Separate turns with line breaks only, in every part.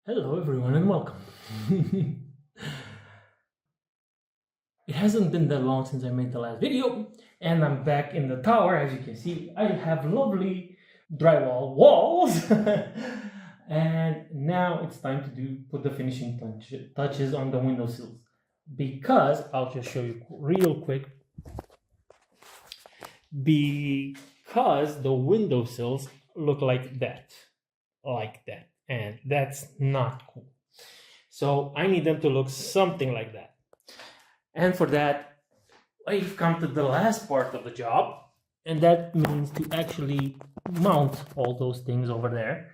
Hello everyone and welcome. It hasn't been that long since I made the last video and I'm back in the tower. As you can see, I have lovely drywall walls and now it's time to put the finishing touches on the windowsills, because I'll just show you real quick. Because the windowsills look like that, and that's not cool. So I need them to look something like that. And for that, I've come to the last part of the job, and that means to actually mount all those things over there.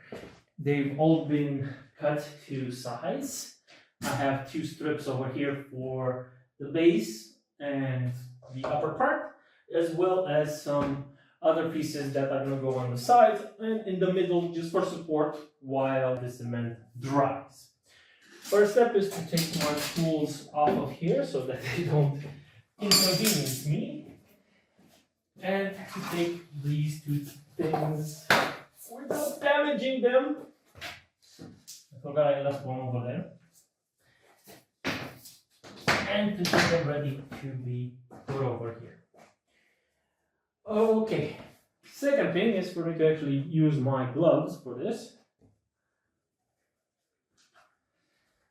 They've all been cut to size. I have two strips over here for the base and the upper part, as well as some other pieces that are going to go on the sides and in the middle just for support while the cement dries. First step is to take my tools off of here so that they don't inconvenience me, and to take these two things without damaging them. I forgot I left one over there. And to get them ready to be put over here. Okay, second thing is for me to actually use my gloves for this.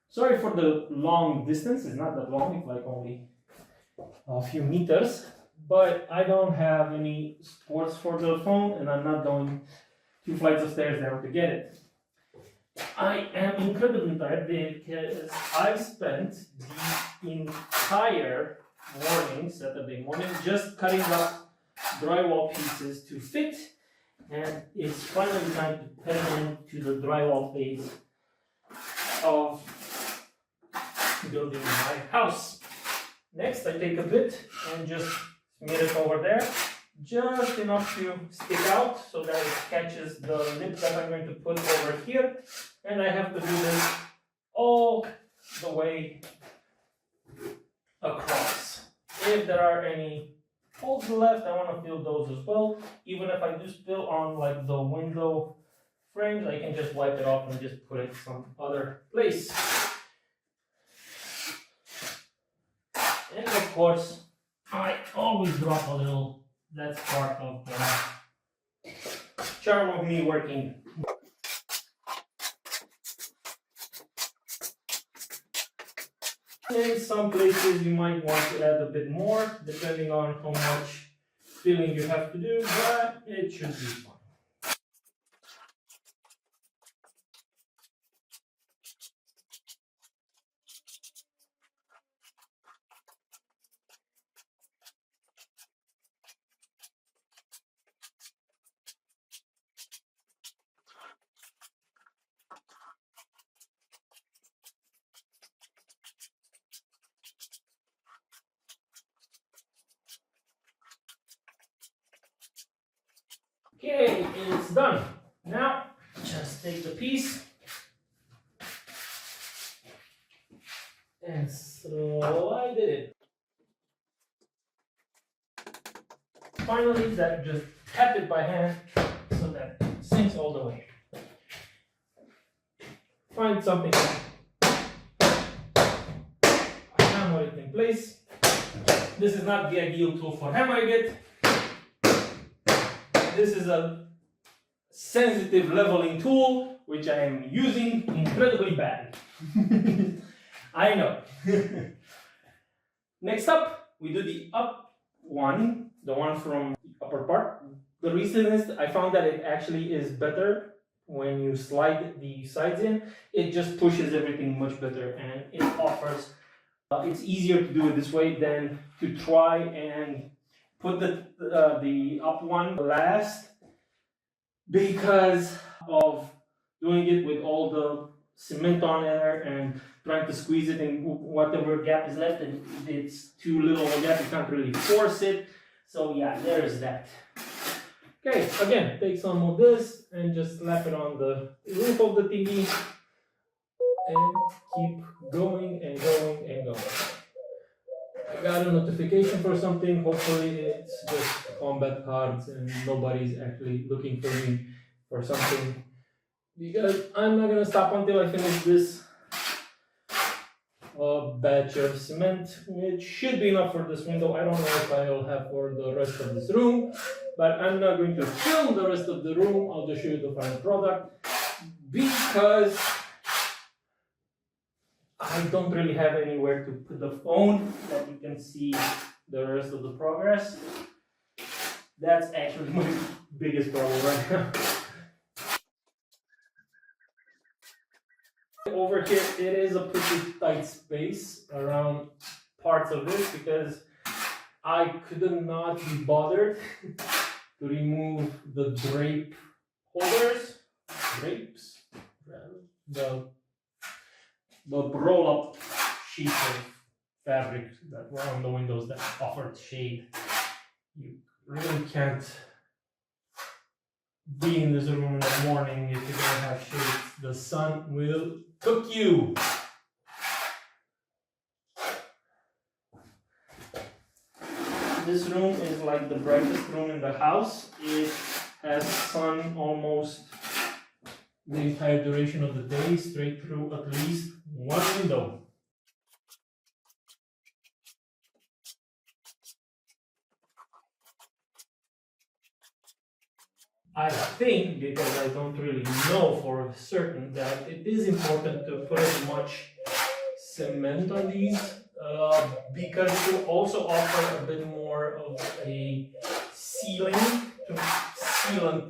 Sorry for the long distance, it's not that long, it's like only a few meters, but I don't have any sports for the phone and I'm not going 2 flights of stairs down to get it. I am incredibly tired because I spent the entire morning, Saturday morning, just cutting up drywall pieces to fit, and it's finally time to head into the drywall phase of building my house. Next, I take a bit and just smear it over there, just enough to stick out so that it catches the lip that I'm going to put over here. And I have to do this all the way across. If there are any holes left, I want to fill those as well. Even if I do spill on like the window frames, I can just wipe it off and just put it some other place. And of course, I always drop a little. That's part of the charm of me working. In some places you might want to add a bit more, depending on how much filling you have to do, but it should be fine. Okay, it's done. Now, just take the piece and slide it in. Finally, that just tap it by hand so that it sinks all the way. Find something, hammer it in place. This is not the ideal tool for hammering it. This is a sensitive leveling tool, which I am using incredibly bad. I know. Next up, we do the up one, the one from the upper part. The reason is I found that it actually is better when you slide the sides in. It just pushes everything much better, and it offers, it's easier to do it this way than to try and put the up one last, because of doing it with all the cement on there and trying to squeeze it in whatever gap is left, and it's too little of a gap, you can't really force it. So yeah, there's that. Okay, again, take some of this and just slap it on the roof of the thingy and keep going and going and going. I got a notification for something. Hopefully it's just combat cards and nobody's actually looking for me for something because I'm not gonna stop until I finish this batch of cement, which should be enough for this window. I don't know if I'll have for the rest of this room, but I'm not going to film the rest of the room. I'll just show you the final product because I don't really have anywhere to put the phone that you can see the rest of the progress. That's actually my biggest problem right now. Over here, it is a pretty tight space around parts of this because I could not be bothered to remove the drapes, the roll-up sheets of fabric that were on the windows that offered shade. You really can't be in this room in the morning if you don't have shades. The sun will cook you. This room is like the brightest room in the house. It has sun almost the entire duration of the day, straight through at least one window. I think, because I don't really know for certain, that it is important to put as much cement on these because it will also offer a bit more of a sealant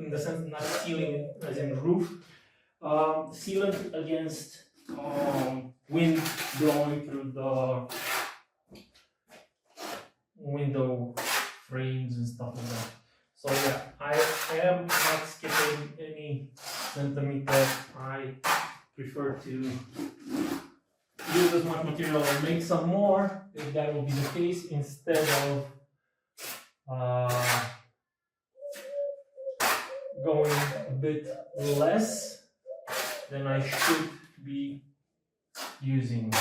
in the sense, not ceiling as in roof, sealant against wind blowing through the window frames and stuff like that. So yeah, I am not skipping any centimeter. I prefer to use as much material and make some more, if that will be the case, instead of going a bit less than I should be using.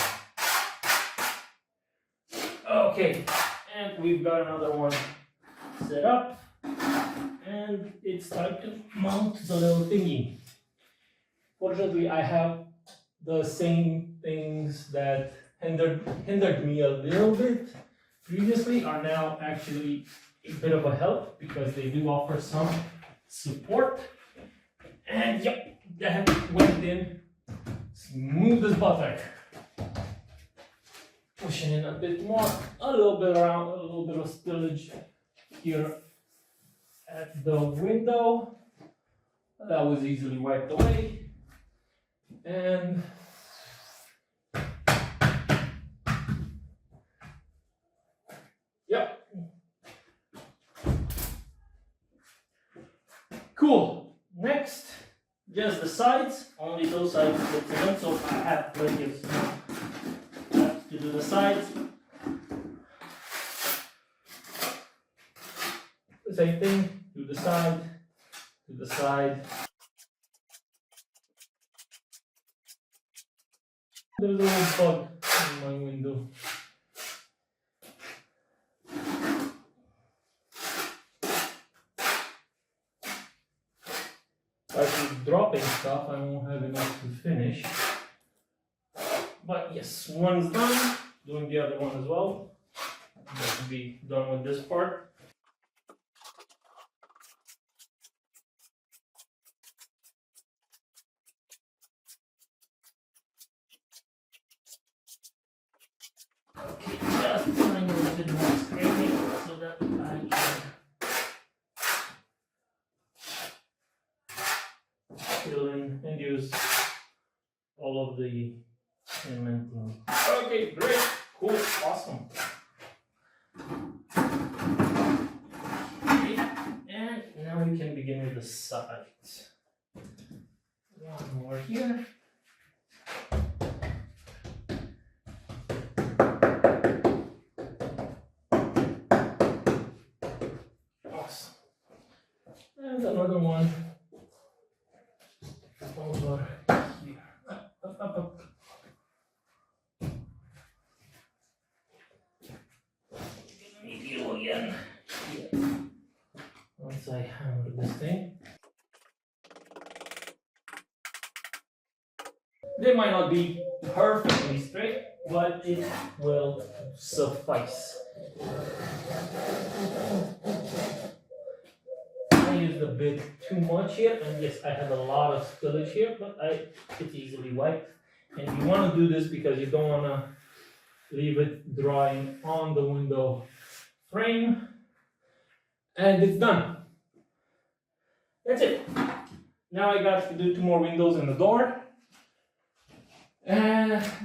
Okay, and we've got another one set up, and it's time to mount the little thingy. Fortunately, I have the same things that hindered me a little bit previously are now actually a bit of a help because they do offer some support. And yep, that went in smooth as butter. Pushing in a bit more, a little bit around, a little bit of spillage here at the window. That was easily wiped away. And yep. Cool. Next, just the sides. Only those sides with cement, so I have plenty of cement to do the sides. The same thing, to the side, to the side. There's a little bug in my window. If I keep dropping stuff, I won't have enough to finish. But yes, one's done. Doing the other one as well. That will be done with this part. Okay, just trying a little bit more scraping so that I can fill in and use all of the cementing. Okay, great, cool, awesome. Okay, and now we can begin with the sides. One more here. Awesome. And another one over here. Up. Need you again. Yeah. Once I hammer this thing. They might not be perfectly straight, but it will suffice. I used a bit too much here, and yes, I had a lot of spillage here, but it's easily wiped. And you want to do this because you don't want to leave it drying on the window frame. And it's done. That's it. Now I got to do 2 more windows and the door.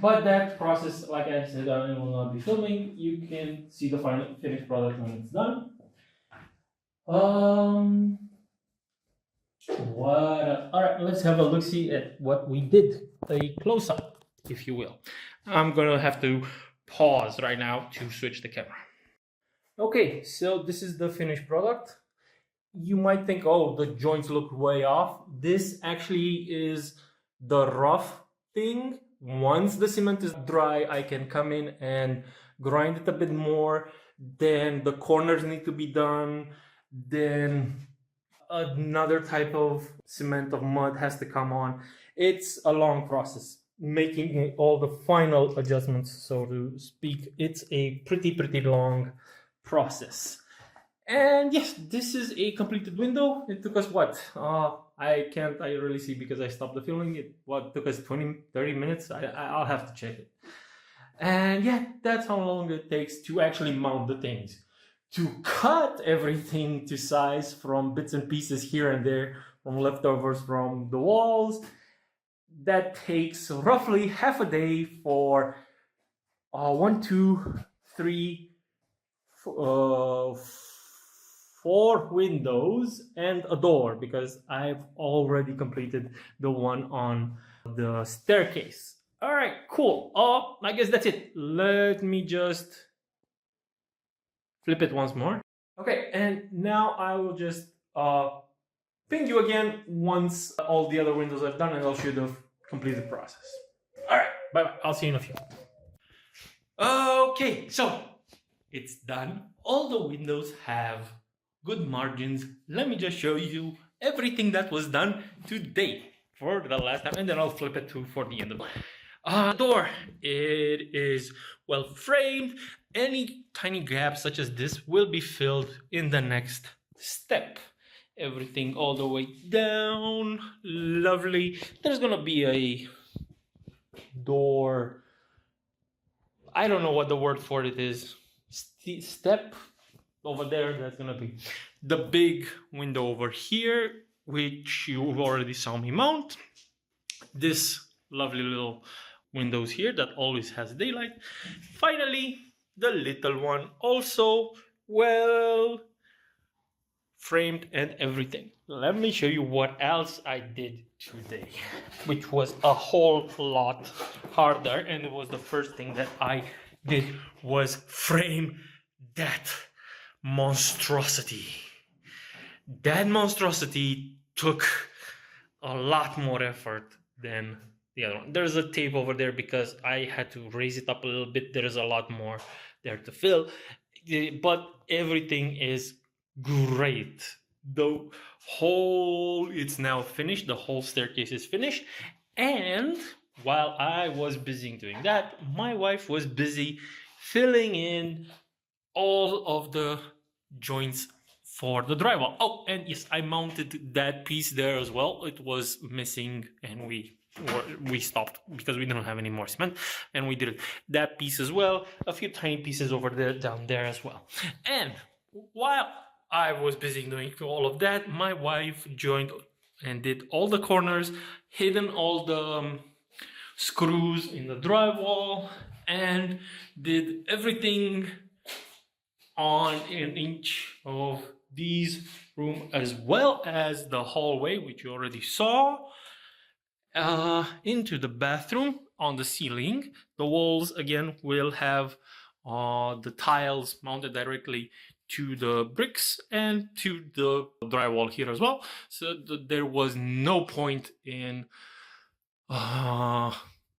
But that process, like I said, I will not be filming. You can see the final finished product when it's done. What else? All right, let's have a look-see at what we did. A close-up, if you will. I'm gonna have to pause right now to switch the camera. Okay, so this is the finished product. You might think, oh, the joints look way off. This actually is the rough thing. Once the cement is dry, I can come in and grind it a bit more. Then the corners need to be done. Then another type of cement of mud has to come on. It's a long process, making all the final adjustments, so to speak. It's a pretty long process. And yes, this is a completed window. It took us what? I can't really see because I stopped the filming. It took us 20-30 minutes. I'll have to check it. And yeah, that's how long it takes to actually mount the things. To cut everything to size from bits and pieces here and there, from leftovers from the walls, that takes roughly half a day for 1, 2, 3, 4 windows and a door, because I've already completed the one on the staircase. All right, cool. I guess that's it. Let me just flip it once more. Okay, and now I will just ping you again once all the other windows are done, and I'll show you the completed process. All right, bye-bye. I'll see you in a few. Okay, so it's done. All the windows have good margins. Let me just show you everything that was done today for the last time, and then I'll flip it for the end of the door. It is well framed. Any tiny gaps such as this will be filled in the next step. Everything all the way down. Lovely. There's gonna be a door. I don't know what the word for it is. Step over there. That's gonna be the big window over here, which you already saw me mount. This lovely little windows here that always has daylight. Finally, the little one, also well framed and everything. Let me show you what else I did today, which was a whole lot harder, and it was the first thing that I did was frame that monstrosity. That monstrosity took a lot more effort than the other one. There's a tape over there because I had to raise it up a little bit. There's a lot more there to fill, but everything is great. The whole, it's now finished. The whole staircase is finished. And while I was busy doing that, my wife was busy filling in all of the joints for the drywall. Oh, and yes, I mounted that piece there as well. It was missing, and we stopped because we didn't have any more cement, and we did that piece as well. A few tiny pieces over there, down there as well. And while I was busy doing all of that, my wife joined and did all the corners, hidden all the screws in the drywall, and did everything on an inch of these room, as well as the hallway, which you already saw, into the bathroom on the ceiling. The walls again will have the tiles mounted directly to the bricks and to the drywall here as well, so there was no point in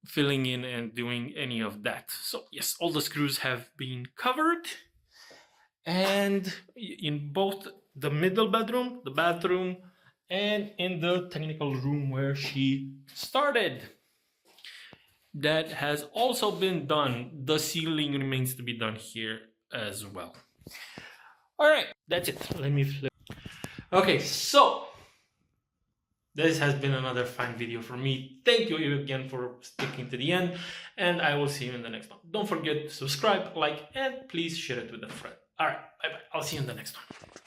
filling in and doing any of that. So yes, all the screws have been covered, and in both the middle bedroom, the bathroom, and in the technical room where she started. that has also been done. The ceiling remains to be done here as well. All right, that's it. Let me flip. Okay, so this has been another fine video for me. Thank you again for sticking to the end, and I will see you in the next one. Don't forget to subscribe, like, and please share it with a friend. All right, bye-bye. I'll see you in the next one.